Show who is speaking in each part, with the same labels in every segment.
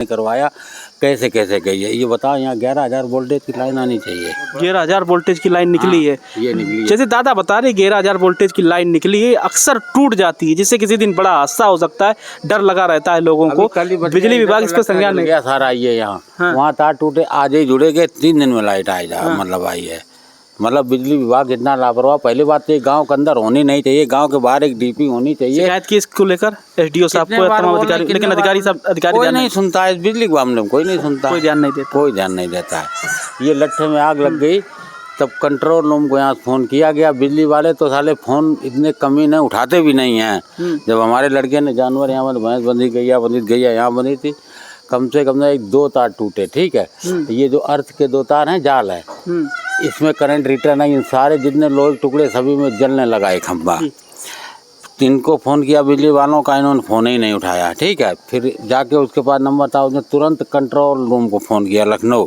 Speaker 1: करवाया, कैसे कैसे गई है ये बताओ। यहाँ 11,000 वोल्टेज की लाइन आनी चाहिए।
Speaker 2: 11,000 वोल्टेज की लाइन निकली है,
Speaker 1: ये निकली है।
Speaker 2: जैसे दादा बता रहे 11,000 वोल्टेज की लाइन निकली है, अक्सर टूट जाती है जिससे किसी दिन बड़ा हादसा हो सकता है, डर लगा रहता है लोगों को। बिजली विभाग इस पर संज्ञान नहीं
Speaker 1: गया सारा ये यहाँ वहाँ तार टूटे, आज ही जुड़े गए, 3 दिन में लाइट आई मतलब आई है। मतलब बिजली विभाग इतना लापरवाह। पहली बात तो ये गांव के अंदर होनी नहीं चाहिए, गांव के बाहर एक डीपी होनी चाहिए।
Speaker 2: शिकायत की इसको लेकर एसडीओ साहब को, तमाम अधिकारी, लेकिन अधिकारी
Speaker 1: कोई नहीं सुनता है। बिजली के मामले में कोई नहीं सुनता,
Speaker 2: कोई ध्यान नहीं देता
Speaker 1: है। ये लट्ठे में आग लग गई तब कंट्रोल रूम को यहाँ फ़ोन किया गया। बिजली वाले तो साले फ़ोन इतने कमी नहीं उठाते भी नहीं हैं। जब हमारे लड़के ने जानवर यहाँ पर भैंस बंधी गैया यहाँ बंधी थी, कम से कम 1-2 तार टूटे, ठीक है। ये जो अर्थ के 2 तार हैं, जाल है, इसमें करंट रिटर्न आई, सारे जितने लोहे के टुकड़े सभी में जलने लगा एक खंभा। इनको फ़ोन किया बिजली वालों का, इन्होंने फ़ोन ही नहीं उठाया, ठीक है। फिर जाके उसके पास नंबर था, उसने तुरंत कंट्रोल रूम को फ़ोन किया लखनऊ,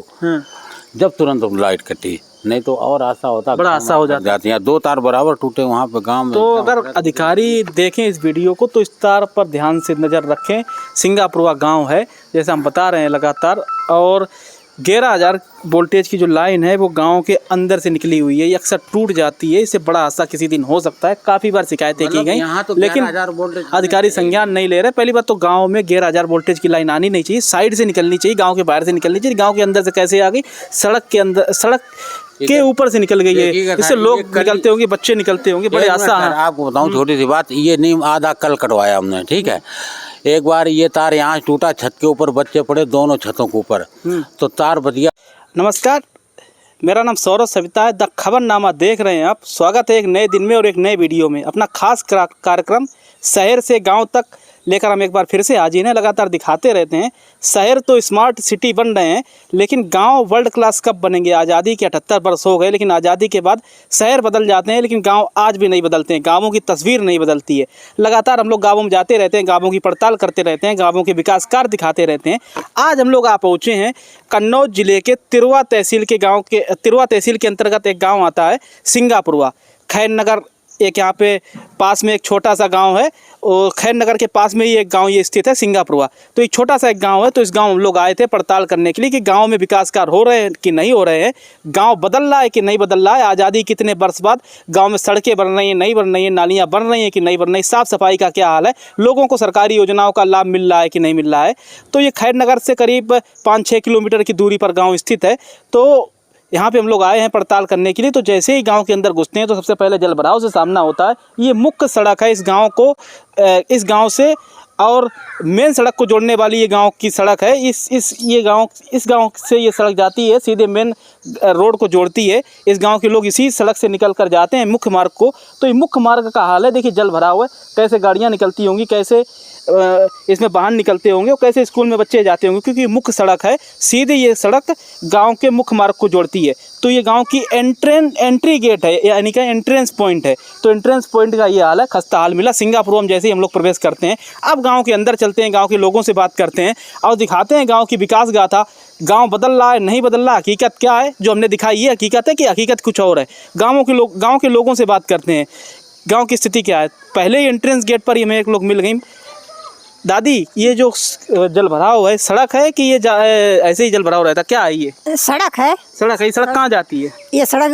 Speaker 1: जब तुरंत लाइट कटी, नहीं तो और आशा होता,
Speaker 2: बड़ा आशा हो जाती है। 2
Speaker 1: तार बराबर टूटे वहाँ पे गांव में।
Speaker 2: तो अगर अधिकारी देखें इस वीडियो को तो इस तार पर ध्यान से नज़र रखें। सिंगापुरवा गांव है जैसे हम बता रहे हैं लगातार, और 11,000 वोल्टेज की जो लाइन है वो गांव के अंदर से निकली हुई है, ये अक्सर टूट जाती है, इससे बड़ा हादसा किसी दिन हो सकता है। काफ़ी बार शिकायतें की गई,
Speaker 1: तो
Speaker 2: लेकिन अधिकारी संज्ञान नहीं ले रहे। पहली बात तो गांव में 11,000 वोल्टेज की लाइन आनी नहीं चाहिए, साइड से निकलनी चाहिए, गांव के बाहर से निकलनी चाहिए। गांव के अंदर से कैसे आ गई? सड़क के अंदर, सड़क के ऊपर से निकल गई है, इससे लोग निकलते होंगे, बच्चे निकलते होंगे, बड़े हादसा।
Speaker 1: आपको बताऊँ छोटी सी बात, ये नीम आधा कल कटवाया हमने, ठीक है। एक बार ये तार यहाँ टूटा, छत के ऊपर बच्चे पड़े, दोनों छतों के ऊपर, तो तार बच गया।
Speaker 2: नमस्कार, मेरा नाम सौरभ सविता है, द खबरनामा देख रहे हैं आप। स्वागत है एक नए दिन में और एक नए वीडियो में। अपना खास कार्यक्रम शहर से गांव तक लेकर हम एक बार फिर से हाजिर हैं। लगातार दिखाते रहते हैं शहर तो स्मार्ट सिटी बन रहे हैं, लेकिन गांव वर्ल्ड क्लास कब बनेंगे? आज़ादी के 78 वर्ष हो गए, लेकिन आज़ादी के बाद शहर बदल जाते हैं, लेकिन गांव आज भी नहीं बदलते हैं, गांवों की तस्वीर नहीं बदलती है। लगातार हम लोग गाँवों में जाते रहते हैं, गाँवों की पड़ताल करते रहते हैं, गाँवों के विकास कार्य दिखाते रहते हैं। आज हम लोग आ पहुँचे हैं कन्नौज जिले के तिरवा तहसील के अंतर्गत एक गाँव आता है सिंगापुरवा। खैर नगर एक यहाँ पे पास में एक छोटा सा गांव है, और खैर नगर के पास में ही एक गांव ये स्थित है सिंगापुरवा। तो एक छोटा सा एक गांव है, तो इस गांव हम लोग आए थे पड़ताल करने के लिए कि गांव में विकास कार्य हो रहे हैं कि नहीं हो रहे हैं, गांव बदल रहा है कि नहीं बदल रहा है, आज़ादी कितने वर्ष बाद गांव में सड़कें बन रही हैं, नहीं बन रही हैं, नालियाँ बन रही हैं कि नहीं बन रही, साफ़ सफाई का क्या हाल है, लोगों को सरकारी योजनाओं का लाभ मिल रहा है कि नहीं मिल रहा है। तो ये खैर नगर से करीब 5-6 किलोमीटर की दूरी पर गाँव स्थित है। तो यहाँ पे हम लोग आए हैं पड़ताल करने के लिए। तो जैसे ही गांव के अंदर घुसते हैं तो सबसे पहले जल भराव से सामना होता है। ये मुख्य सड़क है इस गांव को, इस गांव से और मेन सड़क को जोड़ने वाली ये गांव की सड़क है। इस गांव से ये सड़क जाती है, सीधे मेन रोड को जोड़ती है। इस गांव के लोग इसी सड़क से निकल कर जाते हैं मुख्य मार्ग को। तो ये मुख्य मार्ग का हाल है, देखिए जल भरा हुआ है, कैसे गाड़ियाँ निकलती होंगी, कैसे इसमें वाहन निकलते होंगे और कैसे स्कूल में बच्चे जाते होंगे, क्योंकि मुख्य सड़क है, सीधे ये सड़क गांव के मुख्य मार्ग को जोड़ती है। तो ये गांव की एंट्री गेट है, यानी कि एंट्रेंस पॉइंट है। तो एंट्रेंस पॉइंट का ये हाल है, खस्ता हाल मिला। सिंगापुर में जैसे ही हम लोग प्रवेश करते हैं, अब गांव के अंदर चलते हैं, गांव के लोगों से बात करते हैं और दिखाते हैं गांव की विकास गाथा। गांव बदल रहा है, नहीं बदल रहा, हकीकत क्या है? जो हमने दिखाई ये हकीकत है कि हकीकत कुछ और है? गाँव के लोगों से बात करते हैं, गाँव की स्थिति क्या है। पहले ही एंट्रेंस गेट पर ही हमें एक लोग मिल गई। दादी, ये जो जल भराव है सड़क है कि ये ऐसे ही जल भराव रहता, क्या है? ये
Speaker 3: सड़क है।
Speaker 2: सड़क है। सड़क कहाँ जाती है?
Speaker 3: ये सड़क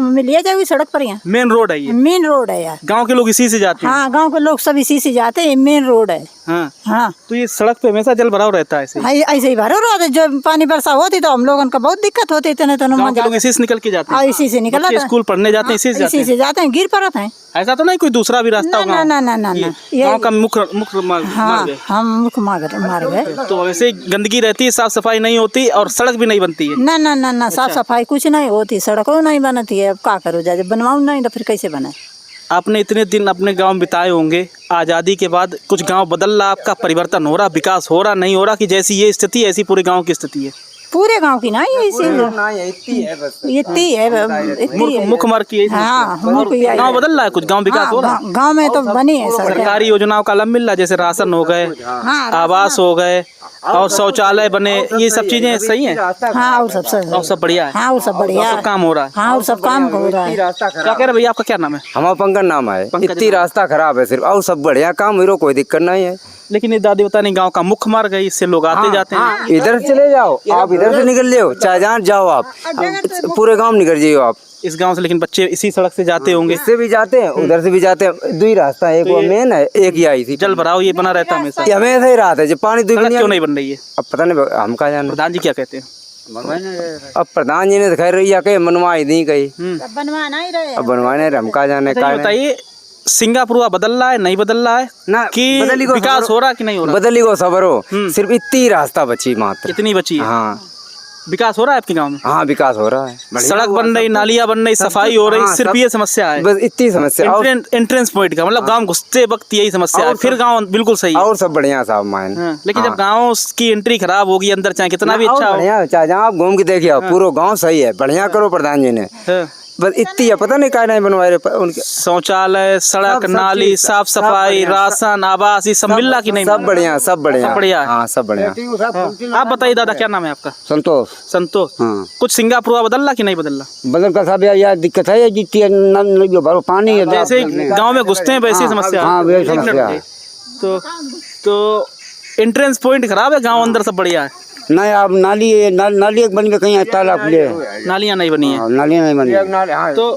Speaker 3: मिलिए जाएगी सड़क पर, यहाँ
Speaker 2: मेन रोड है, ये
Speaker 3: मेन रोड है यार।
Speaker 2: गांव के लोग इसी से जाते हैं?
Speaker 3: हाँ, गांव के लोग सब इसी से जाते हैं, मेन रोड है।
Speaker 2: हाँ
Speaker 3: हाँ।
Speaker 2: तो ये सड़क पे हमेशा जल भराव रहता है ऐसे?
Speaker 3: ऐसे ही भरा रहता है। जब पानी बरसा होती तो हम लोगों का बहुत दिक्कत होती है।
Speaker 2: गांव के लोग इसी से निकल के जाते हैं?
Speaker 3: इसी से निकल
Speaker 2: बच्चे स्कूल पढ़ने जाते हैं इसी से
Speaker 3: जाते हैं, गिर पड़ते हैं।
Speaker 2: ऐसा तो नहीं कोई दूसरा भी रास्ता होगा?
Speaker 3: ना,
Speaker 2: गाँव का मुख्य मार्ग है।
Speaker 3: हम मुख्य मार्ग है।
Speaker 2: तो ऐसे गंदगी रहती है, साफ सफाई नहीं होती और सड़क भी नहीं बनती है?
Speaker 3: ना, साफ सफाई कुछ नहीं होती, सड़कों नहीं बनती है। अब क्या करो, जब बनवाऊँ नहीं तो फिर कैसे बने?
Speaker 2: आपने इतने दिन अपने गांव में बिताए होंगे, आज़ादी के बाद कुछ गांव बदल रहा, आपका परिवर्तन हो रहा, विकास हो रहा, नहीं हो रहा कि जैसी ये स्थिति ऐसी पूरे गांव की स्थिति है?
Speaker 3: पूरे गांव की ना, ये इतनी है
Speaker 2: मुख्य मार्ग की।
Speaker 3: हाँ,
Speaker 2: गांव बदल रहा है, कुछ गांव विकास हो रहा है।
Speaker 3: गांव में तो बनी है
Speaker 2: सरकारी योजनाओं का लाभ मिल रहा है, जैसे राशन हो गए, आवास हो गए, और शौचालय बने, ये सब चीजें सही हैं
Speaker 3: हाँ और सब
Speaker 2: बढ़िया है।
Speaker 3: हाँ और सब बढ़िया
Speaker 2: सब काम हो रहा है।
Speaker 3: हाँ और सब काम हो रहा है।
Speaker 2: क्या कह रहे भैया, आपका क्या नाम है?
Speaker 4: हमारा पंकज नाम है।
Speaker 2: पंकज
Speaker 4: इतनी रास्ता खराब है सिर्फ, और सब बढ़िया काम हीरो, कोई दिक्कत नहीं है।
Speaker 2: लेकिन ये दादी बता नहीं, गांव का मुख्य मार्ग है, इससे लोग आते जाते हैं।
Speaker 4: इधर से चले जाओ, आप इधर से निकल जाओ, चाहे जहाँ जाओ आप पूरे गांव में निकल जाइए आप।
Speaker 2: इस गांव से लेकिन बच्चे इसी सड़क से जाते होंगे।
Speaker 4: इससे भी जाते हैं, उधर से भी जाते हैं। दो ही रास्ता है, एक वो मेन है, एक ही आई थी।
Speaker 2: जल भराव ये बना रहता है हमेशा।
Speaker 4: ये हमेशा ही रात है, जब पानी
Speaker 2: सड़क क्यों नहीं बन रही है?
Speaker 4: अब पता नहीं, हम कहा जाना।
Speaker 2: प्रधान जी क्या कहते हैं?
Speaker 4: अब प्रधान जी ने खैर या कहीं मनवाई नहीं कही,
Speaker 3: बनवाना ही रहे।
Speaker 4: अब बनवाने हम कहा जाने।
Speaker 2: अच्छा ये बताइए, सिंगापुर बदल रहा है नहीं बदल रहा है
Speaker 4: ना,
Speaker 2: कि
Speaker 4: बदली को
Speaker 2: विकास
Speaker 4: सबर
Speaker 2: हो रहा कि नहीं हो रहा?
Speaker 4: बदली को सबर हो, सिर्फ इतनी रास्ता बची मात्र।
Speaker 2: इतनी बची है?
Speaker 4: हाँ
Speaker 2: विकास हो रहा है आपके गांव में?
Speaker 4: हाँ विकास हो रहा है,
Speaker 2: सड़क बन रही, नालियां बन रही, सफाई हो रही, सिर्फ ये समस्या है।
Speaker 4: बस इतनी समस्या।
Speaker 2: एंट्रेंस पॉइंट का मतलब गांव घुसते वक्त यही समस्या है, फिर गांव बिल्कुल सही है।
Speaker 4: और सब बढ़िया साहब मायन।
Speaker 2: लेकिन जब गांव की एंट्री खराब होगी, अंदर चाहे कितना भी अच्छा हो,
Speaker 4: बढ़िया चाहे जहाँ आप घूम के देखिए, पूरा गांव सही है, बढ़िया करो प्रधान जी ने। बस इतनी है, पता नहीं क्या नहीं बनवाए उनके।
Speaker 2: शौचालय, सड़क, नाली, साफ सफाई, राशन, आवास, ये सब मिल रहा कि नहीं?
Speaker 4: सब बढ़िया, सब बढ़िया,
Speaker 2: सब बढ़िया है।
Speaker 4: हाँ सब बढ़िया।
Speaker 2: आप बताइए दादा, क्या नाम है आपका?
Speaker 4: संतोष।
Speaker 2: संतोष।
Speaker 4: हाँ
Speaker 2: कुछ सिंगापुर बदल रहा कि नहीं बदल रहा?
Speaker 4: बदल का साहब यार दिक्कत है, जितनी भरो पानी है,
Speaker 2: जैसे गांव में घुसते हैं वैसी समस्या।
Speaker 4: हाँ वही समस्या है।
Speaker 2: तो एंट्रेंस पॉइंट खराब है, गांव अंदर सब बढ़िया है।
Speaker 4: नहीं आप नाली नाली एक बन के कहीं तालाब ले,
Speaker 2: नालियां नहीं बनी है,
Speaker 4: नाली नहीं बनी।
Speaker 2: तो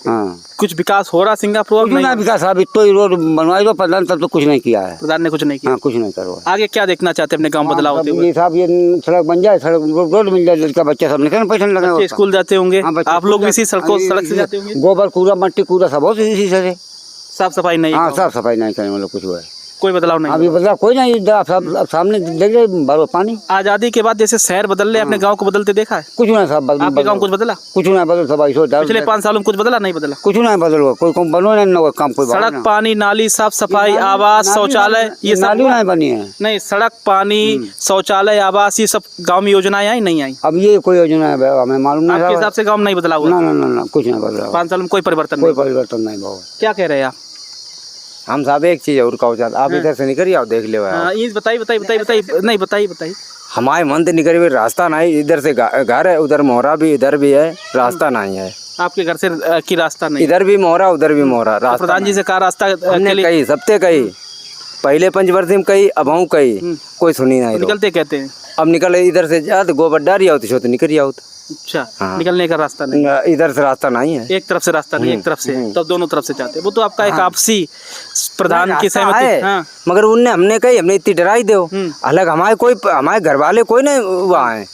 Speaker 4: हाँ
Speaker 2: कुछ विकास हो रहा सिंगापुर में?
Speaker 4: नहीं विकास साहब, इतना ही रोड बनवाई दो, प्रधान तब तो कुछ नहीं किया है।
Speaker 2: प्रधान ने कुछ नहीं किया।
Speaker 4: हाँ कुछ नहीं करो।
Speaker 2: आगे क्या देखना चाहते हैं अपने गांव बदलाव होते हुए?
Speaker 4: ये साहब ये सड़क बन जाए, सड़क रोड मिल जाए, लड़का बच्चा सब निकल पैसा लगा।
Speaker 2: बच्चे स्कूल जाते होंगे,
Speaker 4: हाँ, बच्चे
Speaker 2: आप लोग भी इसी सड़क से जाते होंगे।
Speaker 4: गोबर कूड़ा मट्टी कूड़ा सब बहुत इसी से।
Speaker 2: साफ सफाई नहीं?
Speaker 4: हाँ साफ सफाई नहीं करें मतलब कुछ हुआ है,
Speaker 2: कोई बदलाव नहीं?
Speaker 4: अभी बदलाव कोई नहीं, अब सामने देख रहे बार पानी।
Speaker 2: आजादी के बाद जैसे शहर बदल रहे, अपने गांव को बदलते देखा है?
Speaker 4: कुछ नहीं साहब,
Speaker 2: आपके गांव कुछ बदला?
Speaker 4: कुछ नहीं बदल सब
Speaker 2: पिछले 5 सालों में कुछ बदला नहीं? बदला
Speaker 4: कुछ नहीं बदल हुआ, कोई बनो नहीं काम, कोई
Speaker 2: सड़क, पानी, नाली, साफ सफाई, आवास, शौचालय, ये सब
Speaker 4: नाली नहीं बनी है।
Speaker 2: नहीं, सड़क, पानी, शौचालय, आवास, ये सब गांव में योजनाएं आई नहीं आई?
Speaker 4: अब ये कोई योजना है हमें मालूम नहीं।
Speaker 2: आपके हिसाब से गांव में नहीं बदला हुआ?
Speaker 4: ना कुछ नहीं बदला,
Speaker 2: 5 साल में कोई परिवर्तन
Speaker 4: कोई
Speaker 2: नहीं?
Speaker 4: परिवर्तन नहीं भाव।
Speaker 2: क्या कह रहे हैं आप?
Speaker 4: हम साहब एक चीज और कहो चाहते, आप इधर से निकलिए, आप देख ले।
Speaker 2: ये बताइए।
Speaker 4: हमारे मन से निकले हुए रास्ता नहीं, इधर से घर है, उधर मोहरा भी, इधर भी है, रास्ता नहीं है।
Speaker 2: आपके घर से की रास्ता नहीं?
Speaker 4: इधर भी मोहरा, उधर भी मोहरा, रास्ता।
Speaker 2: प्रधान जी से कहा रास्ता
Speaker 4: हमने कही, सबते कही, पहले पंचवर्षी में कही, अब हूँ कही, कोई सुनी नहीं।
Speaker 2: निकलते कहते हैं
Speaker 4: अब निकल इधर से जा तो गोबर डारी आओ तो निकल आओ।
Speaker 2: अच्छा,
Speaker 4: हाँ।
Speaker 2: निकलने का रास्ता नहीं?
Speaker 4: इधर से रास्ता नहीं है,
Speaker 2: एक तरफ से रास्ता नहीं, एक तरफ से, तब दोनों तरफ से चाहते। वो तो आपका एक आपसी प्रधान की सहमति है। हाँ।
Speaker 4: मगर उनने हमने कही, हमने इतनी डराई दो, अलग हमारे घर वाले कोई नहीं वहाँ है,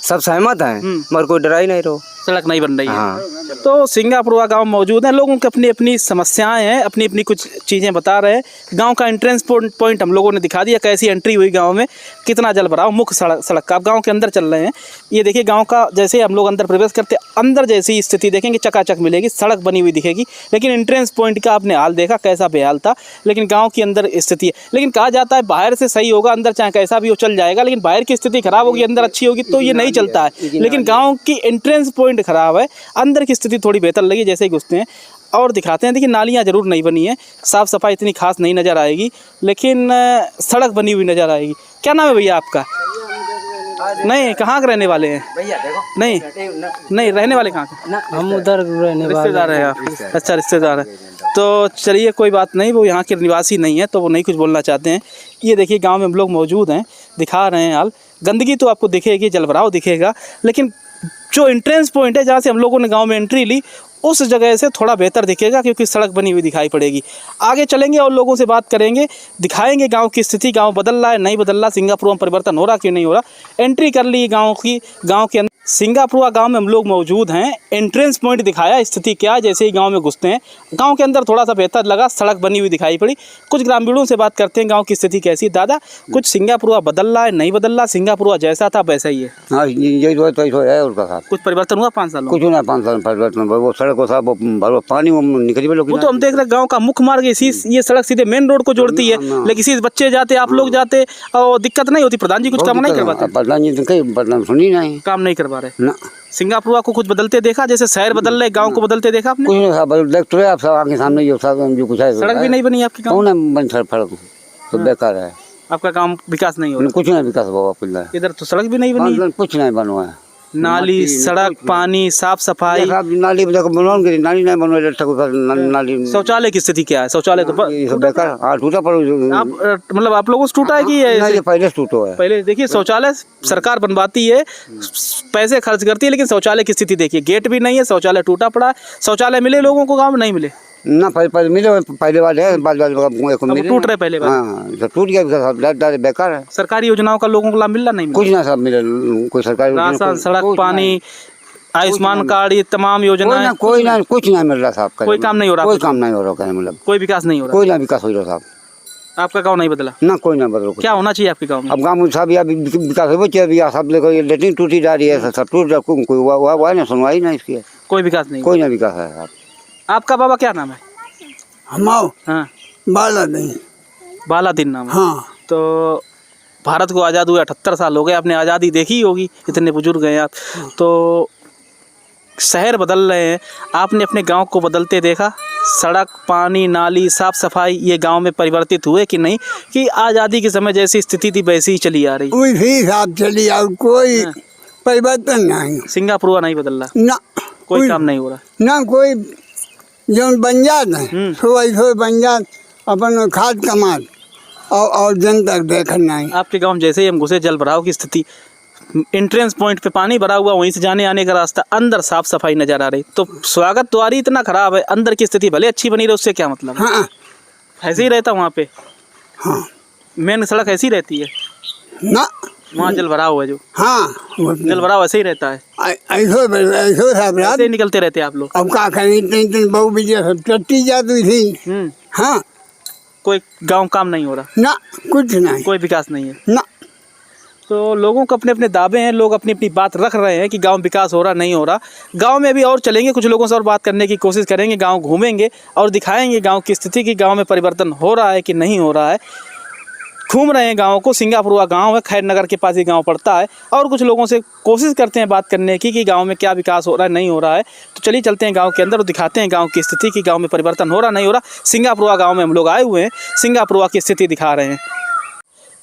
Speaker 4: सब सहमत हैं, मगर कोई डराई नहीं रहो।
Speaker 2: सड़क नहीं बन रही है।
Speaker 4: हाँ।
Speaker 2: तो सिंगापुर गांव मौजूद है, लोगों की अपनी अपनी समस्याएं हैं, अपनी अपनी कुछ चीज़ें बता रहे हैं। गांव का एंट्रेंस पॉइंट हम लोगों ने दिखा दिया, कैसी एंट्री हुई गांव में, कितना जल भराव, मुख्य सड़क का। आप गांव के अंदर चल रहे हैं, ये देखिए गांव का, जैसे हम लोग अंदर प्रवेश करते अंदर जैसी स्थिति देखेंगे, चकाचक मिलेगी, सड़क बनी हुई दिखेगी। लेकिन एंट्रेंस पॉइंट का आपने हाल देखा, कैसा बेहाल था। लेकिन गाँव की अंदर स्थिति है, लेकिन कहा जाता है बाहर से सही होगा, अंदर चाहे कैसा भी हो चल जाएगा। लेकिन बाहर की स्थिति खराब होगी, अंदर अच्छी होगी, तो ये नहीं चलता है। लेकिन गाँव की एंट्रेंस पॉइंट खराब है, अंदर की स्थिति थोड़ी बेहतर लगी जैसे ही घुसते हैं। और दिखाते हैं, देखिए नालियाँ जरूर नहीं बनी है, साफ़ सफाई इतनी खास नहीं नज़र आएगी, लेकिन सड़क बनी हुई नज़र आएगी। क्या नाम है भैया आपका? नहीं, कहाँ के रहने वाले हैं? नहीं रहने वाले कहाँ के?
Speaker 5: हम उधर रहने वाले
Speaker 2: रिश्तेदार हैं आप? अच्छा, रिश्तेदार है। तो चलिए कोई बात नहीं, वो यहाँ के निवासी नहीं है तो वो नहीं कुछ बोलना चाहते हैं। ये देखिए गाँव में हम लोग मौजूद हैं, दिखा रहे हैं हाल। गंदगी तो आपको दिखेगी, जलभराव दिखेगा, लेकिन जो एंट्रेंस पॉइंट है जहाँ से हम लोगों ने गांव में एंट्री ली, उस जगह से थोड़ा बेहतर दिखेगा, क्योंकि सड़क बनी हुई दिखाई पड़ेगी। आगे चलेंगे और लोगों से बात करेंगे, दिखाएंगे गांव की स्थिति, गांव बदल रहा है नहीं बदल रहा, सिंगापुर में परिवर्तन हो रहा कि नहीं हो रहा। एंट्री कर ली गांव के अंदर। सिंगापुर गांव में हम लोग मौजूद हैं, एंट्रेंस पॉइंट दिखाया, स्थिति क्या है जैसे ही गांव में घुसते हैं। गांव के अंदर थोड़ा सा बेहतर लगा, सड़क बनी हुई दिखाई पड़ी। कुछ ग्रामीणों से बात करते हैं, गांव की स्थिति कैसी। दादा, कुछ सिंगापुर बदल रहा है नहीं बदल रहा? सिंगापुर जैसा था वैसा ही है?
Speaker 4: हाँ यही तो है उनका साहब।
Speaker 2: कुछ परिवर्तन हुआ 5 सालों?
Speaker 4: कुछ ना 5 साल परिवर्तन, वो सड़क को साहब पानी निकली।
Speaker 2: वो तो हम देख रहे हैं, गाँव का मुख्य मार्ग ये सड़क सीधे मेन रोड को जोड़ती है, लेकिन इसी बच्चे जाते, आप लोग जाते और दिक्कत नहीं होती। प्रधान जी कुछ काम नहीं करवाते?
Speaker 4: प्रधान जी तो सुनी नहीं, काम
Speaker 2: नहीं करवा रहे। सिंगापुर को कुछ बदलते देखा, जैसे शहर बदल रहे, गांव को बदलते देखा आपने?
Speaker 4: कुछ नहीं देख तो आप सब आगे सामने जो कुछ है।
Speaker 2: सड़क भी नहीं बनी आपकी गांव?
Speaker 4: कौन बन सड़क तो बेकार है।
Speaker 2: आपका काम विकास नहीं हो रहा?
Speaker 1: कुछ नहीं विकास हुआ पुल है।
Speaker 2: इधर तो सड़क भी नहीं बनी,
Speaker 1: कुछ नहीं बनवा है।
Speaker 2: नाली, सड़क, पानी, साफ सफाई,
Speaker 1: नाली बनवाओगे, नाली नहीं बनवा, नाली
Speaker 2: शौचालय की स्थिति क्या है? शौचालय तो
Speaker 1: बेकार, हाँ टूटा पड़ा।
Speaker 2: आप मतलब आप लोगों से टूटा है कि
Speaker 1: ये पहले से टूटा है।
Speaker 2: पहले देखिए शौचालय सरकार बनवाती है, पैसे खर्च करती है, लेकिन शौचालय की स्थिति देखिए, गेट भी नहीं है, शौचालय टूटा पड़ा है। शौचालय मिले लोगों को, गाँव में नहीं मिले
Speaker 1: ना, पहले मिले, पहले वाले है, बाद मिले,
Speaker 2: टूट रहे पहले वाले।
Speaker 1: हाँ टूट गया, बेकार है।
Speaker 2: सरकारी योजनाओं का लोगों को लाभ मिल रहा नहीं?
Speaker 1: कुछ ना सब मिले, कोई सरकारी
Speaker 2: राशन, सड़क, पानी, आयुष्मान कार्ड, ये तमाम योजनाएं,
Speaker 1: कोई ना, कुछ नहीं मिल रहा साहब।
Speaker 2: कोई काम नहीं हो रहा,
Speaker 1: कोई काम नहीं हो रहा, मतलब
Speaker 2: कोई विकास नहीं हो रहा,
Speaker 1: कोई ना विकास हो रहा साहब।
Speaker 2: आपका गाँव नहीं बदला
Speaker 1: ना, कोई ना बदलो।
Speaker 2: क्या होना चाहिए आपके गाँव में?
Speaker 1: अब गाँव में सब विकास हो चाहिए, सब लेटरिन टूटी जा रही है, सब टूट कोई हुआ ना, सुनवाई ना इसकी,
Speaker 2: कोई विकास नहीं,
Speaker 1: कोई ना विकास है।
Speaker 2: आपका बाबा क्या नाम है?
Speaker 5: हमाओ
Speaker 2: हाँ,
Speaker 5: बालादीन।
Speaker 2: बालादीन नाम है।
Speaker 5: हाँ,
Speaker 2: तो भारत को आज़ाद हुए 78 साल हो गए, आपने आज़ादी देखी ही होगी, इतने बुजुर्ग हैं आप। तो शहर बदल रहे हैं, आपने अपने गांव को बदलते देखा? सड़क, पानी, नाली, साफ सफाई ये गांव में परिवर्तित हुए कि नहीं, कि आज़ादी के समय जैसी स्थिति थी वैसी ही चली आ रही?
Speaker 5: उसी हिसाब चली और कोई परिवर्तन नहीं।
Speaker 2: सिंगापुर नहीं बदल रहा,
Speaker 5: ना
Speaker 2: कोई काम नहीं हो रहा,
Speaker 5: ना कोई जो बन जात है सो ऐसे बन जात, अपन खाद कमात और जनता देखना नहीं।
Speaker 2: आपके गांव में जैसे ही हम घुसे, जल भराव की स्थिति, एंट्रेंस पॉइंट पे पानी भरा हुआ, वहीं से जाने आने का रास्ता, अंदर साफ सफाई नजर आ रही। तो स्वागत द्वारी इतना खराब है, अंदर की स्थिति भले अच्छी बनी रहे, उससे क्या मतलब?
Speaker 5: हाँ
Speaker 2: ऐसे ही रहता वहाँ पे,
Speaker 5: हाँ,
Speaker 2: मेन सड़क ऐसी रहती है,
Speaker 5: ना
Speaker 2: वहाँ जल भराव है जो,
Speaker 5: हाँ,
Speaker 2: जल भराव ऐसे ही रहता है,
Speaker 5: ऐसे सब रात
Speaker 2: ऐसे ही निकलते रहते हैं आप लोग।
Speaker 5: अब का करें, इतने बहु विजय सब टट्टी जाती थी। हाँ,
Speaker 2: कोई गांव काम नहीं हो रहा,
Speaker 5: ना कुछ नहीं,
Speaker 2: कोई विकास नहीं है।
Speaker 5: ना
Speaker 2: तो लोगों को अपने अपने दावे हैं, लोग अपनी अपनी बात रख रहे हैं कि गांव विकास हो रहा नहीं हो रहा। गांव में भी और चलेंगे, कुछ लोगों से और बात करने की कोशिश करेंगे, गांव घूमेंगे और दिखाएंगे गांव की स्थिति, कि गांव में परिवर्तन हो रहा है कि नहीं हो रहा है। घूम रहे हैं गाँव को, सिंगापुर गाँव है, खैर नगर के पास ये गाँव पड़ता है, और कुछ लोगों से कोशिश करते हैं बात करने की कि गाँव में क्या विकास हो रहा है नहीं हो रहा है। तो चलिए चलते हैं गाँव के अंदर और दिखाते हैं गाँव की स्थिति, कि गाँव में परिवर्तन हो रहा नहीं हो रहा। सिंगापुर गाँव में हम लोग आए हुए हैं, सिंगापुर की स्थिति दिखा रहे हैं।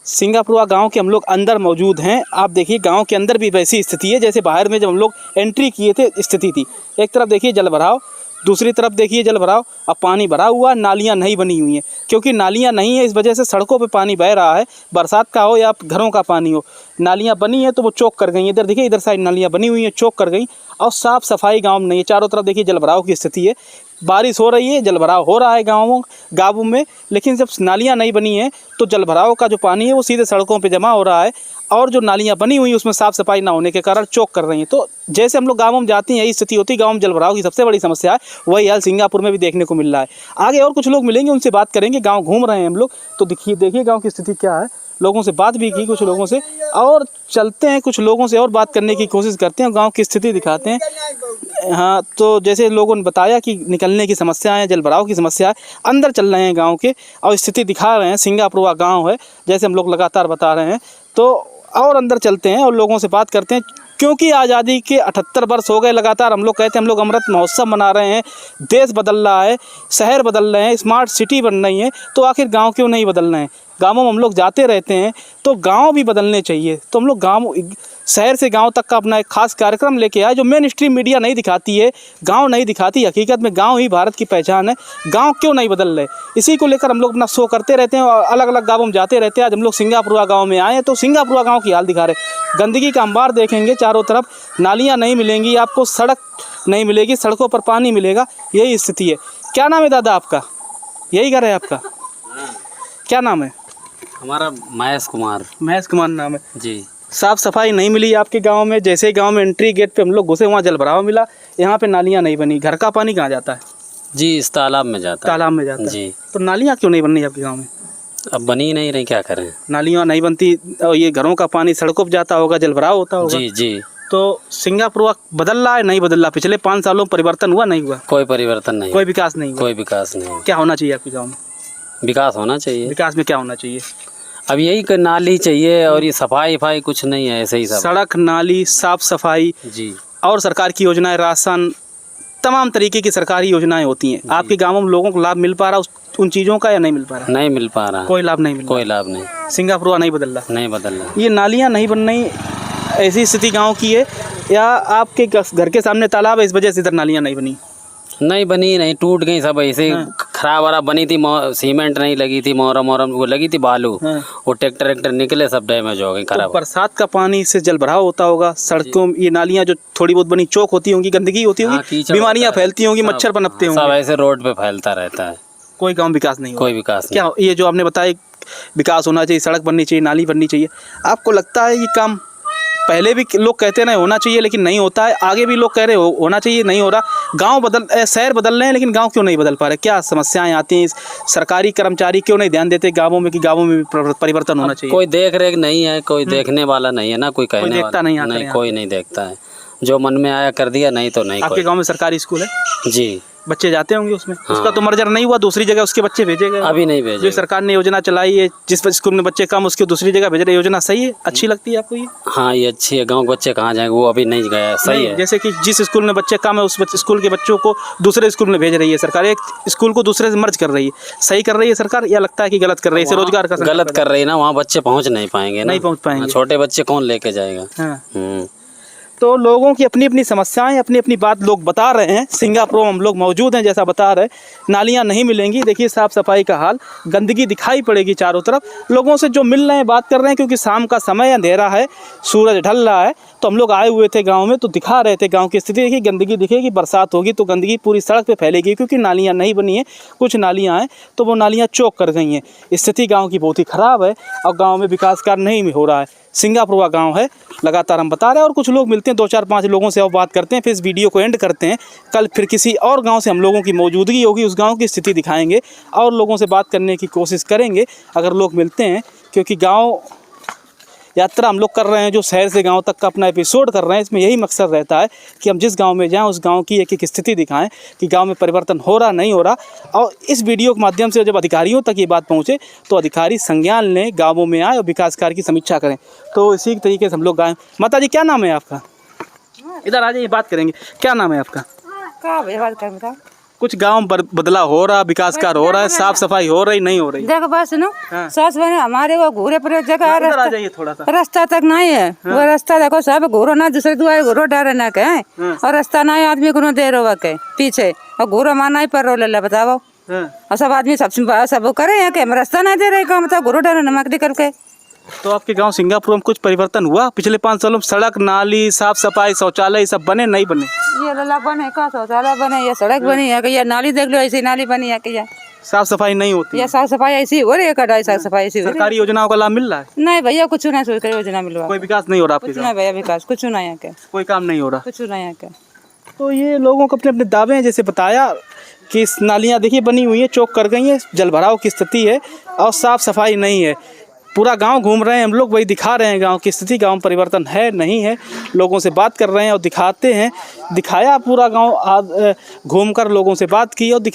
Speaker 2: सिंगापुर गांव के हम लोग अंदर मौजूद हैं। आप देखिए गांव के अंदर भी वैसी स्थिति है जैसे बाहर में जब हम लोग एंट्री किए थे स्थिति थी। एक तरफ देखिए जल भराव, दूसरी तरफ देखिए जल भराव, अब पानी भरा हुआ, नालियां नहीं बनी हुई हैं, क्योंकि नालियां नहीं है इस वजह से सड़कों पे पानी बह रहा है। बरसात का हो या घरों का पानी हो, नालियां बनी है तो वो चौक कर गई। इधर देखिए, इधर साइड नालियां बनी हुई हैं, चौक कर गई, और साफ़ सफाई गाँव में नहीं है। चारों तरफ देखिए जल भराव की स्थिति है, बारिश हो रही है, जल भराव हो रहा है गाँवों में, लेकिन जब नालियाँ नहीं बनी हैं तो जल भराव का जो पानी है वो सीधे सड़कों पे जमा हो रहा है, और जो नालियाँ बनी हुई उसमें साफ़ सफाई ना होने के कारण चौक कर रही हैं। तो जैसे हम लोग गाँवों में जाते हैं यही स्थिति होती है। गाँव में जल भराव की सबसे बड़ी समस्या है, वही हाल सिंगापुर में भी देखने को मिल रहा है। आगे और कुछ लोग मिलेंगे, उनसे बात करेंगे। गाँव घूम रहे हैं हम लोग, तो देखिए गाँव की स्थिति क्या है। लोगों से बात भी की कुछ लोगों से, और चलते हैं कुछ लोगों से और बात करने की कोशिश करते हैं, गांव की स्थिति दिखाते हैं। हाँ, तो जैसे लोगों ने बताया कि निकलने की समस्या है, जल भराव की समस्या है, अंदर चल रहे हैं गांव के और स्थिति दिखा रहे हैं। सिंगापुर गांव है जैसे हम लोग लगातार बता रहे हैं, तो और अंदर चलते हैं और लोगों से बात करते हैं। क्योंकि आज़ादी के 78 वर्ष हो गए लगातार, हम लोग कहते हैं हम लोग अमृत महोत्सव मना रहे हैं, देश बदल रहा है, शहर बदल रहे हैं, स्मार्ट सिटी बन रही है, तो आखिर गांव क्यों नहीं बदल रहे हैं। गाँवों में हम लोग जाते रहते हैं तो गांव भी बदलने चाहिए। तो हम लोग गाँव, शहर से गांव तक का अपना एक खास कार्यक्रम लेके आए जो मेन स्ट्रीम मीडिया नहीं दिखाती है, गांव नहीं दिखाती। हकीकत में गांव ही भारत की पहचान है। गांव क्यों नहीं बदल रहे, इसी को लेकर हम लोग अपना शो करते रहते हैं और अलग अलग गाँवों में जाते रहते हैं। आज हम लोग सिंगापुर गाँव में आए हैं तो सिंगापुर गाँव की हाल दिखा रहे। गंदगी का अंबार देखेंगे, चारों तरफ नालियाँ नहीं मिलेंगी आपको, सड़क नहीं मिलेगी, सड़कों पर पानी मिलेगा, यही स्थिति है। क्या नाम है दादा आपका? यही घर है आपका? क्या नाम है?
Speaker 6: हमारा महेश कुमार।
Speaker 2: महेश कुमार नाम है
Speaker 6: जी।
Speaker 2: साफ़ सफाई नहीं मिली आपके गांव में। जैसे ही गांव में एंट्री गेट पे हम लोग घुसे वहाँ जल भराव मिला, यहाँ पे नालियाँ नहीं बनी। घर का पानी कहाँ जाता है?
Speaker 6: जी, इस तालाब में जाता है।
Speaker 2: तालाब में जाता है
Speaker 6: जी।
Speaker 2: तो नालियाँ क्यों नहीं बन रही आपके गाँव में?
Speaker 6: अब बनी नहीं रही, क्या करें।
Speaker 2: नालियाँ नहीं बनती और ये घरों का पानी सड़कों पर जाता होगा, जल भराव होता होगा।
Speaker 6: जी जी।
Speaker 2: तो सिंगापुर बदल रहा है नहीं बदल रहा? पिछले 5 सालों में परिवर्तन हुआ नहीं हुआ?
Speaker 6: कोई परिवर्तन नहीं,
Speaker 2: कोई विकास नहीं हुआ?
Speaker 6: कोई विकास नहीं।
Speaker 2: क्या होना चाहिए आपके गाँव में?
Speaker 6: विकास होना चाहिए।
Speaker 2: विकास में क्या होना चाहिए?
Speaker 6: अब यही कि नाली चाहिए, और ये सफाई वफाई कुछ नहीं है, ऐसे ही सब।
Speaker 2: सड़क, नाली, साफ सफाई
Speaker 6: जी।
Speaker 2: और सरकार की योजनाएं, राशन, तमाम तरीके की सरकारी योजनाएं होती हैं, आपके गाँव में लोगों को लाभ मिल पा रहा उन चीज़ों का या नहीं मिल पा रहा?
Speaker 6: नहीं मिल पा रहा,
Speaker 2: कोई लाभ नहीं मिल
Speaker 6: कोई लाभ नहीं,
Speaker 2: सिंगापुर नहीं बदल रहा,
Speaker 6: नहीं बदल रहा।
Speaker 2: ये नालियाँ नहीं बन रही, ऐसी स्थिति गांव की है या आपके घर के सामने तालाब है इस वजह से इधर नालियाँ नहीं बनी?
Speaker 6: नहीं बनी, नहीं टूट गई सब ऐसे खराब वारा बनी थी, सीमेंट नहीं लगी थी, मोरम वो लगी थी बालू, वो ट्रैक्टर निकले सब डैमेज हो गई, खराब।
Speaker 2: तो बरसात का पानी से जल भराव होता होगा सड़कों, ये नालियाँ जो थोड़ी बहुत बनी चौक होती होंगी, गंदगी होती होगी, बीमारियाँ फैलती होंगी, मच्छर पनपते होंगे,
Speaker 6: सब ऐसे रोड पे फैलता रहता है।
Speaker 2: कोई गाँव विकास नहीं,
Speaker 6: कोई विकास
Speaker 2: क्या ये जो आपने बताया विकास होना चाहिए, सड़क बननी चाहिए, नाली बननी चाहिए, आपको लगता है ये काम पहले भी लोग कहते ना होना चाहिए लेकिन नहीं होता है, आगे भी लोग कह रहे होना चाहिए, नहीं हो रहा? गांव शहर बदल रहे हैं लेकिन गांव क्यों नहीं बदल पा रहे? क्या समस्याएं आती हैं? सरकारी कर्मचारी क्यों नहीं ध्यान देते गांवों में कि गांवों में भी परिवर्तन होना चाहिए?
Speaker 6: कोई देख रेख नहीं है, कोई देखने वाला नहीं है ना, कोई कहने वाला नहीं, कोई नहीं देखता है, जो मन में आया कर दिया, नहीं तो नहीं।
Speaker 2: आपके गाँव में सरकारी स्कूल है?
Speaker 6: जी,
Speaker 2: बच्चे जाते होंगे उसमें? उसका तो मर्जर नहीं हुआ, दूसरी जगह उसके बच्चे भेजे गए?
Speaker 6: अभी नहीं भेजे।
Speaker 2: जो सरकार ने योजना चलाई है जिस स्कूल में बच्चे कम उसके दूसरी जगह भेज रहे, योजना सही है, अच्छी लगती है आपको ये?
Speaker 6: हाँ ये अच्छी है, गांव के बच्चे कहाँ जाएंगे, वो अभी नहीं गया, सही है।
Speaker 2: जैसे कि जिस स्कूल में बच्चे कम है उस स्कूल के बच्चों को दूसरे स्कूल में भेज रही है सरकार, एक स्कूल को दूसरे से मर्ज कर रही है, सही कर रही है सरकार या लगता है कि गलत कर रही है? इससे रोजगार का
Speaker 6: गलत कर रही है ना, वहाँ बच्चे पहुँच नहीं पाएंगे,
Speaker 2: नहीं पहुँच पाएंगे,
Speaker 6: छोटे बच्चे कौन लेके जाएगा।
Speaker 2: तो लोगों की अपनी अपनी समस्याएं, अपनी अपनी बात लोग बता रहे हैं। सिंगापुर में हम लोग मौजूद हैं, जैसा बता रहे, नालियां नहीं मिलेंगी, देखिए साफ़ सफाई का हाल, गंदगी दिखाई पड़ेगी चारों तरफ। लोगों से जो मिल रहे हैं बात कर रहे हैं, क्योंकि शाम का समय, अंधेरा है, सूरज ढल रहा है, तो हम लोग आए हुए थे गाँव में, तो दिखा रहे थे गाँव की स्थिति। देखिए गंदगी दिखेगी, बरसात होगी तो गंदगी पूरी सड़क पर फैलेगी, क्योंकि नालियाँ नहीं बनी हैं। कुछ नालियाँ हैं तो वो नालियाँ चौक कर गई हैं। स्थिति गाँव की बहुत ही ख़राब है और गाँव में विकास कार्य नहीं हो रहा है। सिंगापुर का गाँव है, लगातार हम बता रहे हैं, और कुछ लोग मिलते हैं, 2-4-5 लोगों से और बात करते हैं, फिर इस वीडियो को एंड करते हैं। कल फिर किसी और गांव से हम लोगों की मौजूदगी होगी, उस गांव की स्थिति दिखाएंगे और लोगों से बात करने की कोशिश करेंगे अगर लोग मिलते हैं, क्योंकि गांव यात्रा हम लोग कर रहे हैं, जो शहर से गांव तक का अपना एपिसोड कर रहे हैं। इसमें यही मकसद रहता है कि हम जिस गांव में जाएं उस गांव की एक स्थिति दिखाएं कि गांव में परिवर्तन हो रहा नहीं हो रहा, और इस वीडियो के माध्यम से जब अधिकारियों तक ये बात पहुंचे तो अधिकारी संज्ञान लें, गाँवों में आए और विकास कार्य की समीक्षा करें। तो इसी तरीके से हम लोग गाएँ। माता जी क्या नाम है आपका? इधर आ जाइए, बात करेंगे। क्या नाम है आपका? कुछ गांव बदला हो रहा, विकास कार्य हो रहा है, साफ सफाई हो रही नहीं हो रही?
Speaker 7: देखो बस सुनो, सच बने हमारे वो घूरे पर जगह रास्ता तक नहीं है। वो रास्ता देखो सब घूरो ना, दूसरे दुआरे घूरो डरे ना कहे, और रास्ता नहीं आदमी को दे रो के पीछे, और घूरो माना ही पर रो ले बताओ, और सब आदमी सब करे हैं कि हम रास्ता नहीं दे रहे, मतलब घूरो डरे नमक निकल के।
Speaker 2: तो आपके गांव सिंगापुर में कुछ परिवर्तन हुआ पिछले 5 सालों में? सड़क, नाली, साफ सफाई, शौचालय सब बने नहीं बने?
Speaker 7: ये लला बने का, शौचालय बने, ये सड़क बनी है, या नाली देख लो ऐसी नाली बनी है, क्या
Speaker 2: साफ सफाई नहीं होती?
Speaker 7: या साफ सफाई ऐसी हो रही है, कटाई साफ सफाई ऐसी।
Speaker 2: सरकारी योजनाओं का लाभ मिल रहा है?
Speaker 7: नहीं भैया कुछ नहीं, सरकारी योजना मिल रहा,
Speaker 2: कोई विकास नहीं हो रहा आपके?
Speaker 7: नहीं भैया विकास कुछ नहीं है, क्या
Speaker 2: कोई काम नहीं हो रहा,
Speaker 7: कुछ नहीं है क्या।
Speaker 2: तो ये लोगों को अपने अपने दावे हैं, जैसे बताया कि नालियाँ देखिए बनी हुई है, चौक कर गई हैं, जल भराव की स्थिति है और साफ सफाई नहीं है। पूरा गांव घूम रहे हैं हम लोग, वही दिखा रहे हैं गांव की स्थिति, गांव में परिवर्तन है नहीं है। लोगों से बात कर रहे हैं और दिखाते हैं, दिखाया पूरा गांव, घूमकर लोगों से बात की और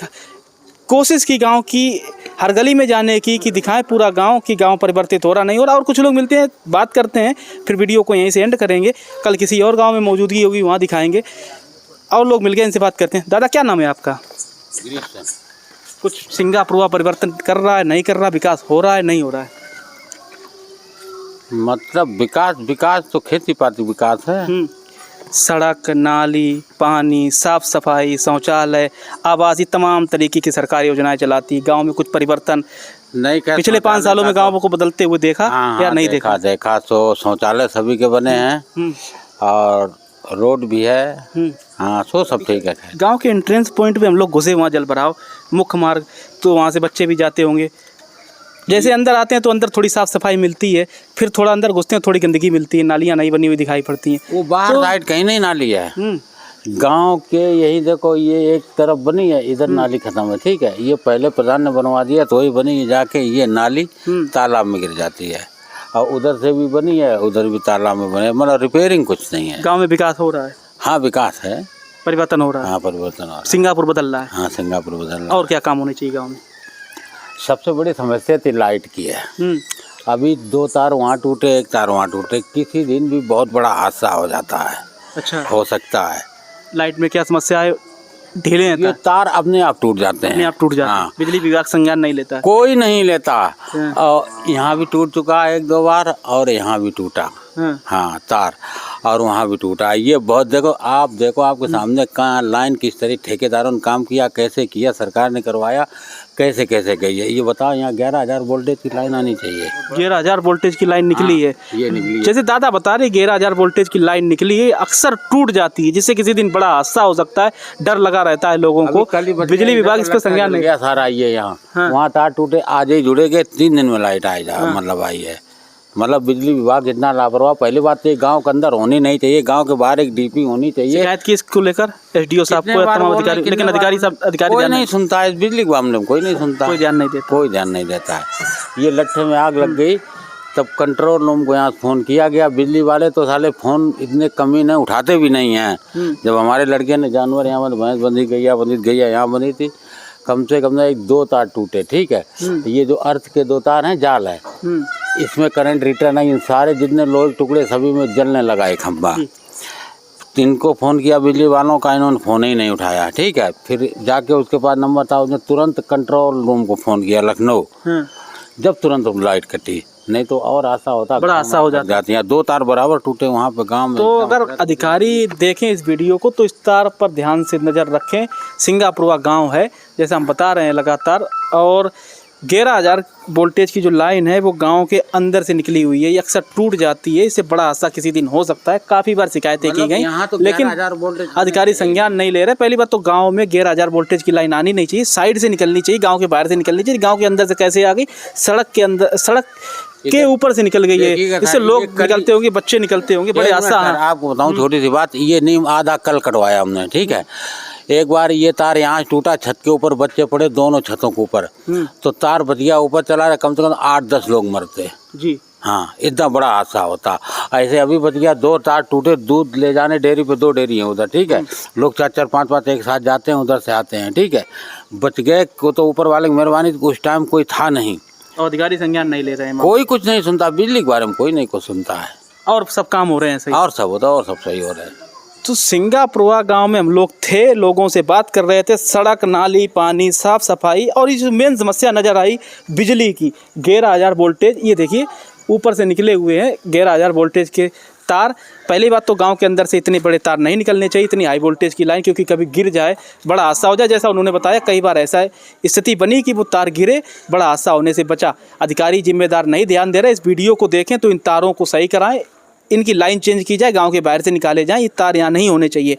Speaker 2: कोशिश की गांव की हर गली में जाने की, कि दिखाएं पूरा गांव कि गांव परिवर्तित हो रहा नहीं हो रहा। और कुछ लोग मिलते हैं, बात करते हैं, फिर वीडियो को यहीं से एंड करेंगे। कल किसी और गाँव में मौजूदगी होगी, वहाँ दिखाएँगे और लोग मिल गए, इनसे बात करते हैं। दादा क्या नाम है आपका? कुछ सिंगापुर परिवर्तन कर रहा है नहीं कर रहा, विकास हो रहा है नहीं हो रहा है?
Speaker 1: मतलब विकास तो खेती पाती विकास है।
Speaker 2: सड़क, नाली, पानी, साफ सफाई, शौचालय, आवास, ये तमाम तरीके की सरकारी योजनाएं चलाती। गांव में कुछ परिवर्तन
Speaker 1: नहीं कर
Speaker 2: पिछले 5 सालों में गांवों को बदलते हुए देखा या नहीं देखा?
Speaker 1: देखा तो शौचालय सभी के बने हैं और रोड भी है। हाँ, सो सब ठीक है।
Speaker 2: गांव के एंट्रेंस पॉइंट पे हम लोग घुसे, वहाँ जल भराव, मुख्य मार्ग, तो वहाँ से बच्चे भी जाते होंगे। जैसे अंदर आते हैं तो अंदर थोड़ी साफ सफाई मिलती है, फिर थोड़ा अंदर घुसते हैं थोड़ी गंदगी मिलती है, नालियाँ नहीं बनी हुई दिखाई पड़ती हैं।
Speaker 1: वो बाहर साइड कहीं नहीं नाली है। गांव के यही देखो, ये एक तरफ बनी है, इधर नाली खत्म है, ठीक है। ये पहले प्रधान ने बनवा दिया तो वही बनी, जाके ये नाली तालाब में गिर जाती है, और उधर से भी बनी है, उधर भी तालाब में बने, मतलब रिपेयरिंग कुछ नहीं है।
Speaker 2: गाँव में विकास हो रहा है?
Speaker 1: हाँ विकास है,
Speaker 2: परिवर्तन हो रहा है।
Speaker 1: हाँ परिवर्तन हो रहा है,
Speaker 2: सिंगापुर बदल रहा है।
Speaker 1: हाँ सिंगापुर बदल रहा है।
Speaker 2: और क्या काम होने चाहिए गाँव में?
Speaker 1: सबसे बड़ी समस्या थी लाइट की है। अभी 2 तार वहाँ टूटे, 1 तार वहाँ टूटे, किसी दिन भी बहुत बड़ा हादसा हो जाता है।
Speaker 2: अच्छा,
Speaker 1: हो सकता है।
Speaker 2: लाइट में क्या समस्या है? ढीले हैं
Speaker 1: ये तार अपने आप टूट जाते
Speaker 2: अपने
Speaker 1: हैं।
Speaker 2: आप टूट जाते हैं,
Speaker 1: हाँ।
Speaker 2: बिजली विभाग संज्ञान नहीं लेता है।
Speaker 1: कोई नहीं लेता। और यहाँ भी टूट चुका है 1-2 बार, और यहाँ भी टूटा।
Speaker 2: हाँ।
Speaker 1: हाँ, तार, और वहाँ भी टूटा। ये बहुत देखो आपके सामने कहाँ लाइन किस तरह ठेकेदारों ने काम किया, कैसे किया, सरकार ने करवाया, कैसे कैसे गई है। ये बताओ, यहाँ 11,000 वोल्टेज की लाइन आनी चाहिए।
Speaker 2: 11,000 वोल्टेज की लाइन निकली है।
Speaker 1: ये निकली है।
Speaker 2: जैसे दादा बता रहे 11,000 वोल्टेज की लाइन निकली है, अक्सर टूट जाती है, जिससे किसी दिन बड़ा हादसा हो सकता है, डर लगा रहता है लोगों को। बिजली विभाग इस पर संज्ञान नहीं।
Speaker 1: गया सारा ये यहाँ।
Speaker 2: हाँ।
Speaker 1: वहाँ तार टूटे, आज ही जुड़े गए, 3 दिन में लाइट आई जा मतलब आई है। मतलब बिजली विभाग जितना लापरवाह। पहली बात तो ये गांव के अंदर होनी नहीं चाहिए, गांव के बाहर एक डीपी होनी चाहिए।
Speaker 2: शिकायत की इसको लेकर एसडीओ साहब को, तमाम अधिकारी, लेकिन अधिकारी
Speaker 1: कोई नहीं सुनता है। बिजली के मामले में कोई नहीं सुनता,
Speaker 2: कोई ध्यान नहीं देता।
Speaker 1: कोई ध्यान नहीं देता है। ये लट्ठे में आग लग गई, तब कंट्रोल रूम को यहाँ फ़ोन किया गया। बिजली वाले तो साले फ़ोन इतने कमी नहीं उठाते भी नहीं हैं। जब हमारे लड़के ने जानवर यहाँ भैंस बंधी गैया यहाँ बंधी थी, कम से कम 1-2 तार टूटे। ठीक है, ये जो अर्थ के 2 तार हैं, जाल है, इसमें करंट रिटर्न नहीं, सारे जितने लोहे टुकड़े सभी में जलने लगा एक खंभा। इनको फ़ोन किया बिजली वालों का, इन्होंने फ़ोन ही नहीं उठाया। ठीक है, फिर जाके उसके पास नंबर था, उसने तुरंत कंट्रोल रूम को फ़ोन किया लखनऊ। जब तुरंत लाइट कटी, नहीं तो और आशा होता,
Speaker 2: बड़ा हादसा हो
Speaker 1: जाती है। 2 तार बराबर टूटे वहाँ पे गांव में।
Speaker 2: तो अगर अधिकारी देखें इस वीडियो को तो इस तार पर ध्यान से नज़र रखें। सिंगापुरवा गांव है, जैसे हम बता रहे हैं लगातार, और 11,000 वोल्टेज की जो लाइन है वो गांव के अंदर से निकली हुई है। ये अक्सर टूट जाती है, इससे बड़ा हादसा किसी दिन हो सकता है। काफ़ी बार शिकायतें की गई,
Speaker 1: तो
Speaker 2: लेकिन अधिकारी संज्ञान नहीं ले रहे। पहली बात तो गांव में 11,000 वोल्टेज की लाइन आनी नहीं चाहिए, साइड से निकलनी चाहिए, गांव के बाहर से निकलनी चाहिए। गांव के अंदर से कैसे आ गई? सड़क के अंदर, सड़क के ऊपर से निकल गई है। इससे लोग निकलते होंगे, बच्चे निकलते होंगे, बड़े हादसा।
Speaker 1: आपको बताऊँ छोटी सी बात, ये नीम आधा कल कटवाया हमने। ठीक है, एक बार ये तार यहाँ टूटा, छत के ऊपर बच्चे पड़े, दोनों छतों के ऊपर, तो तार बचिया ऊपर चला रहा, कम से कम 8-10 लोग मरते
Speaker 2: जी।
Speaker 1: हाँ, इतना बड़ा हादसा होता। ऐसे अभी बच गया, 2 तार टूटे, दूध ले जाने डेयरी पे, 2 डेयरी हैं उधर। ठीक है, लोग 4-4, 5-5 एक साथ जाते हैं, उधर से आते हैं। ठीक है, बच गए को तो ऊपर वाले की मेहरबानी, उस टाइम कोई था नहीं,
Speaker 2: और अधिकारी संज्ञान नहीं ले रहे हैं।
Speaker 1: कोई कुछ नहीं सुनता, बिजली के बारे में कोई नहीं कुछ सुनता है,
Speaker 2: और सब काम हो रहे हैं सही,
Speaker 1: और सब होता, और सब सही हो रहा है।
Speaker 2: तो सिंगापुरवा गांव में हम लोग थे, लोगों से बात कर रहे थे, सड़क, नाली, पानी, साफ सफाई, और ये जो मेन समस्या नज़र आई बिजली की, 11,000 वोल्टेज। ये देखिए ऊपर से निकले हुए हैं 11,000 वोल्टेज के तार। पहली बात तो गांव के अंदर से इतने बड़े तार नहीं निकलने चाहिए, इतनी हाई वोल्टेज की लाइन, क्योंकि कभी गिर जाए बड़ा हादसा हो जाए। जैसा उन्होंने बताया, कई बार ऐसा स्थिति बनी कि वो तार गिरे, बड़ा हादसा होने से बचा। अधिकारी जिम्मेदार नहीं ध्यान दे रहे। इस वीडियो को देखें तो इन तारों को सही कराएं, इनकी लाइन चेंज की जाए, गांव के बाहर से निकाले जाएं, ये तार यहाँ नहीं होने चाहिए।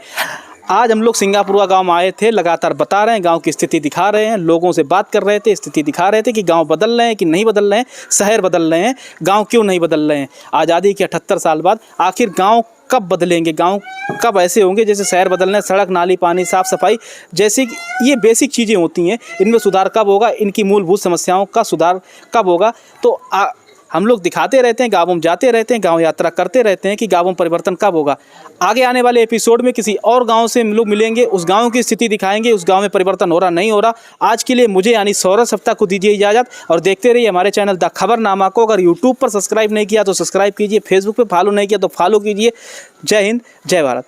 Speaker 2: आज हम लोग सिंगापुरवा गांव में आए थे, लगातार बता रहे हैं, गांव की स्थिति दिखा रहे हैं, लोगों से बात कर रहे थे, स्थिति दिखा रहे थे कि गांव बदल रहे हैं कि नहीं बदल रहे हैं, शहर बदल रहे हैं, गांव क्यों नहीं बदल रहे हैं। आज़ादी के 78 साल बाद आखिर गांव कब बदलेंगे, गांव कब ऐसे होंगे जैसे शहर बदल रहे हैं? सड़क, नाली, पानी, साफ़ सफाई जैसी ये बेसिक चीज़ें होती हैं, इनमें सुधार कब होगा? इनकी मूलभूत समस्याओं का सुधार कब होगा? तो हम लोग दिखाते रहते हैं, गाँवों में जाते रहते हैं, गांव यात्रा करते रहते हैं कि गाँवों में परिवर्तन कब होगा। आगे आने वाले एपिसोड में किसी और गांव से हम लोग मिलेंगे, उस गांव की स्थिति दिखाएंगे, उस गांव में परिवर्तन हो रहा नहीं हो रहा। आज के लिए मुझे यानी सौरभ सप्ताह को दीजिए इजाज़त, और देखते रहिए हमारे चैनल द खबरनामा को। अगर यूट्यूब पर सब्सक्राइब नहीं किया तो सब्सक्राइब कीजिए, फेसबुक पर फॉलो नहीं किया तो फॉलो कीजिए। जय हिंद, जय भारत।